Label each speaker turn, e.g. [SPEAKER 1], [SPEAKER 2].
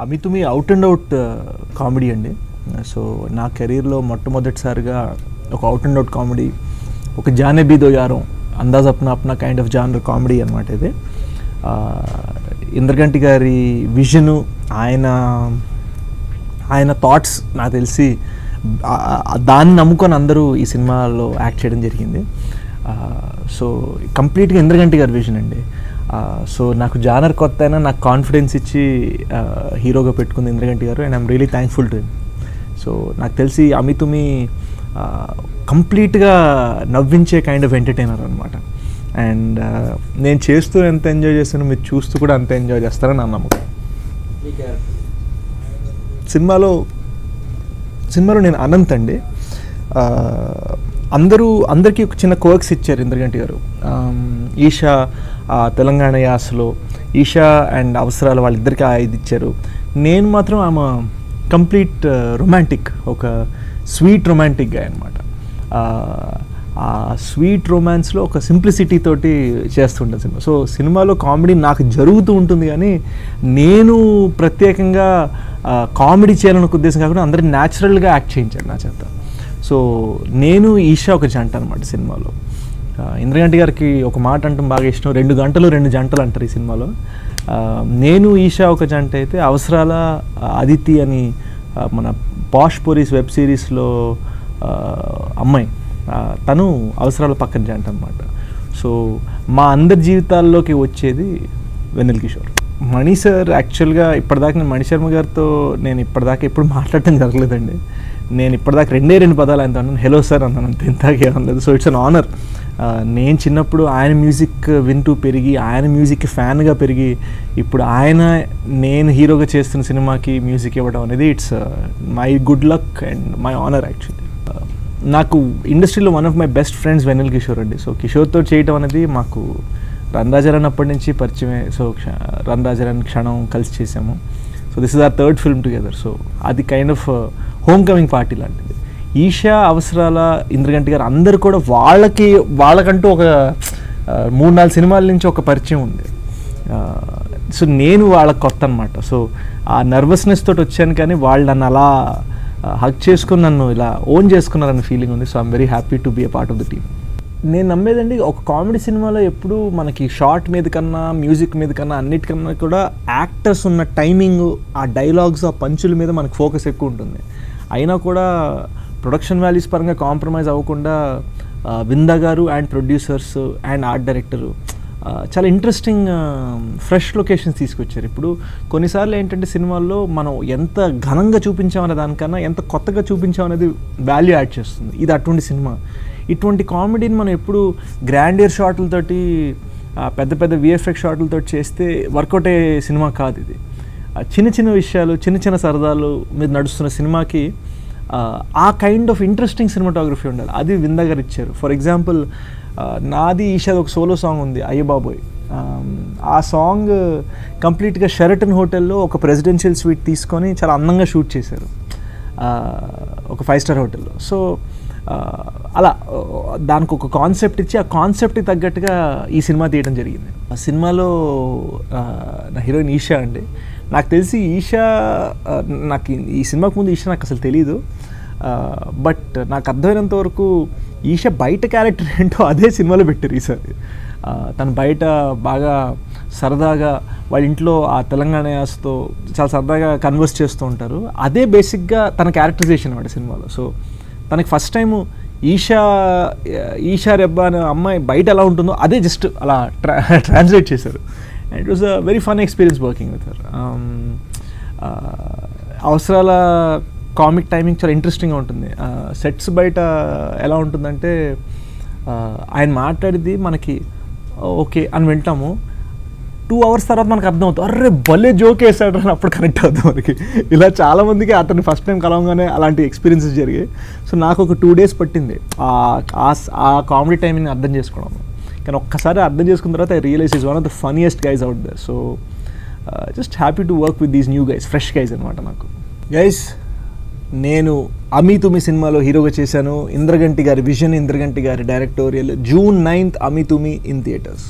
[SPEAKER 1] Ami Thumi out and out comedy అండి. So నా కెరీర్లో మొట్టమొదటిసారిగా ఒక అవుట్ అండ్ అవుట్ కామెడీ, ఒక Jaane Bhi Do Yaaron Andaz Apna Apna kind of genre comedy అనమాట ఇది. ఇంద్రగంటి గారి విజను, ఆయన థాట్స్ నాకు తెలిసి దాన్ని నమ్ముకొని అందరూ ఈ సినిమాలో యాక్ట్ చేయడం జరిగింది. సో కంప్లీట్గా ఇంద్రగంటి గారి విజన్ అండి. సో నాకు జానర్ కొత్త అయినా నాకు కాన్ఫిడెన్స్ ఇచ్చి హీరోగా పెట్టుకుంది ఇంద్రగంటి గారు, and I'm really thankful to him. So నాకు తెలిసి అమితుమి కంప్లీట్గా నవ్వించే కైండ్ ఆఫ్ ఎంటర్టైనర్ అనమాట. అండ్ నేను చేస్తూ ఎంత ఎంజాయ్ చేస్తానో మీరు చూస్తూ కూడా అంత ఎంజాయ్ చేస్తారని నా నమ్మకం. సినిమాలో నేను అనంత్ అండి. అందరికీ ఒక చిన్న కోర్క్స్ ఇచ్చారు ఇంద్రగంటి గారు. ఈషా తెలంగాణ యాసలో, ఈషా అండ్ అవసరాలు వాళ్ళిద్దరికీ ఇది ఇచ్చారు. నేను మాత్రం ఆమె కంప్లీట్ రొమాంటిక్, ఒక స్వీట్ రొమాంటిక్ గా అనమాట. ఆ స్వీట్ రొమాన్స్లో ఒక సింప్లిసిటీ తోటి చేస్తుంటాను సినిమా. సో సినిమాలో కామెడీ నాకు జరుగుతూ ఉంటుంది, కానీ నేను ప్రత్యేకంగా కామెడీ చేయాలనే ఉద్దేశం కాకుండా అందరినీ న్యాచురల్గా యాక్ట్ చేయించాను నా చేత. సో నేను ఈషా ఒక జంట అనమాట సినిమాలో. ఇంద్రగంటి గారికి ఒక మాట అంటాం బాగా ఇష్టం, 2 గంటలు 2 జంటలు అంటారు ఈ సినిమాలో. నేను ఈషా ఒక జంట అయితే, అవసరాల అదితి అని మన పాష్ పోరీస్ వెబ్ సిరీస్లో అమ్మాయి, తను అవసరాల పక్కన జంట అనమాట. సో మా అందరి జీవితాల్లోకి వచ్చేది వెన్నెల కిషోర్. మణి సార్ యాక్చువల్గా ఇప్పటిదాకా నేను మణిశర్మ గారితో ఎప్పుడు మాట్లాడటం జరగలేదండి. నేను ఇప్పటిదాకా 2 పదాలు ఆయనతో అన్నాను, హలో సార్ అన్నాను, అంతే, ఇంతకే అనలేదు. So it's an honour. నేను చిన్నప్పుడు ఆయన మ్యూజిక్ వింటూ పెరిగి, ఆయన మ్యూజిక్కి ఫ్యాన్గా పెరిగి, ఇప్పుడు నేను హీరోగా చేస్తున్న సినిమాకి మ్యూజిక్ ఇవ్వడం అనేది it's my good luck and my honour actually. నాకు ఇండస్ట్రీలో one of my best friends Vennela Kishore అండి. సో కిషోర్తో చేయటం అనేది మాకు రణరాజన్ అప్పటి నుంచి పరిచయమే. సో రణరాజన్ క్షణం కలిసి చేసాము. So this is our 3rd film together. So అది kind of home coming party లాంటిది. ఈషా, అవసరాల, ఇంద్రగంటి గారు అందరు కూడా వాళ్ళకంటూ ఒక 3-4 సినిమాల నుంచి ఒక పరిచయం ఉంది. సో నేను వాళ్ళకి కొత్త అనమాట. సో ఆ నర్వస్నెస్ తోటి వచ్చాను, కానీ వాళ్ళు నన్ను అలా హక్ చేసుకుని నన్ను ఇలా ఓన్ చేసుకున్నారన్న ఫీలింగ్ ఉంది. So I'm very happy to be a part of the team. నేను నమ్మేదండి, ఒక కామెడీ సినిమాలో ఎప్పుడు మనకి షార్ట్ మీద కన్నా, మ్యూజిక్ మీద కన్నా, అన్నిటికన్నా కూడా యాక్టర్స్ ఉన్న టైమింగ్, ఆ డైలాగ్స్, ఆ పంచుల మీద మనకు ఫోకస్ ఎక్కువ ఉంటుంది. అయినా కూడా ప్రొడక్షన్ వాల్యూస్ పరంగా కాంప్రమైజ్ అవ్వకుండా విందా గారు and producers and art director చాలా ఇంట్రెస్టింగ్ ఫ్రెష్ లొకేషన్స్ తీసుకొచ్చారు. ఇప్పుడు కొన్నిసార్లు ఏంటంటే సినిమాల్లో మనం ఎంత ఘనంగా చూపించామనే దానికన్నా ఎంత కొత్తగా చూపించామనేది వాల్యూ యాడ్ చేస్తుంది. ఇది అటువంటి సినిమా. ఇటువంటి కామెడీని మనం ఎప్పుడు గ్రాండియర్ షాట్లతోటి, పెద్ద పెద్ద విఎఫ్ఎక్స్ షాట్లతో చేస్తే వర్కౌట్ అయ్యే సినిమా కాదు ఇది. చిన్న చిన్న విషయాలు, చిన్న చిన్న సరదాలు మీద నడుస్తున్న సినిమాకి ఆ కైండ్ ఆఫ్ ఇంట్రెస్టింగ్ సినిమాటోగ్రఫీ ఉండాలి. అది విందా గారు ఇచ్చారు. ఫర్ ఎగ్జాంపుల్ నాది ఈషాది ఒక సోలో సాంగ్ ఉంది, అయ్య బాబోయ్. ఆ సాంగ్ కంప్లీట్గా షెరటన్ హోటల్లో ఒక ప్రెసిడెన్షియల్ స్వీట్ తీసుకొని చాలా అందంగా షూట్ చేశారు, ఒక 5-star హోటల్లో. సో అలా దానికి ఒక కాన్సెప్ట్ ఇచ్చి, ఆ కాన్సెప్ట్కి తగ్గట్టుగా ఈ సినిమా తీయడం జరిగింది. ఆ సినిమాలో నా హీరోయిన్ ఈషా అండి. నాకు తెలిసి ఈషా, నాకు ఈ సినిమాకు ముందు ఈషా నాకు అసలు తెలీదు. బట్ నాకు అర్థమైనంత వరకు ఈషా బయట క్యారెక్టర్ ఏంటో అదే సినిమాలో పెట్టారు ఈసారి. తను బయట బాగా సరదాగా వాళ్ళ ఇంట్లో ఆ తెలంగాణ యాసతో చాలా సరదాగా కన్వర్స్ చేస్తూ ఉంటారు. అదే బేసిక్గా తన క్యారెక్టరైజేషన్ అన్నమాట సినిమాలో. సో తనకి ఫస్ట్ టైము ఈషా రెబ్బా అనే అమ్మాయి బయట ఎలా ఉంటుందో అదే జస్ట్ అలా ట్రాన్స్లేట్ చేశారు. And it was a very fun experience working with her. అవసరాల కామిక్ టైమింగ్ చాలా ఇంట్రెస్టింగ్గా ఉంటుంది. సెట్స్ బయట ఎలా ఉంటుందంటే ఆయన మాట్లాడేది మనకి ఓకే అని వింటాము, 2 hours తర్వాత మనకు అర్థమవుతుంది, అర్రే భలే జోక్ వేసాడు అని అప్పుడు కనెక్ట్ అవుతుంది మనకి. ఇలా చాలామందికి అతన్ని ఫస్ట్ టైం కలవగానే అలాంటి ఎక్స్పీరియన్సెస్ జరిగాయి. సో నాకు ఒక 2 days పట్టింది ఆ కామెడీ టైమింగ్ అర్థం చేసుకోవడం. కానీ ఒక్కసారి అర్థం చేసుకున్న తర్వాత I realize is one of the funniest guys out there. So just happy to work with these new guys, fresh guys అనమాట. నాకు గైజ్, నేను అమితుమి సినిమాలో హీరోగా చేశాను. ఇంద్రగంటి గారి విజన్, ఇంద్రగంటి గారి directorial. June 9th Ami Thumi in theatres.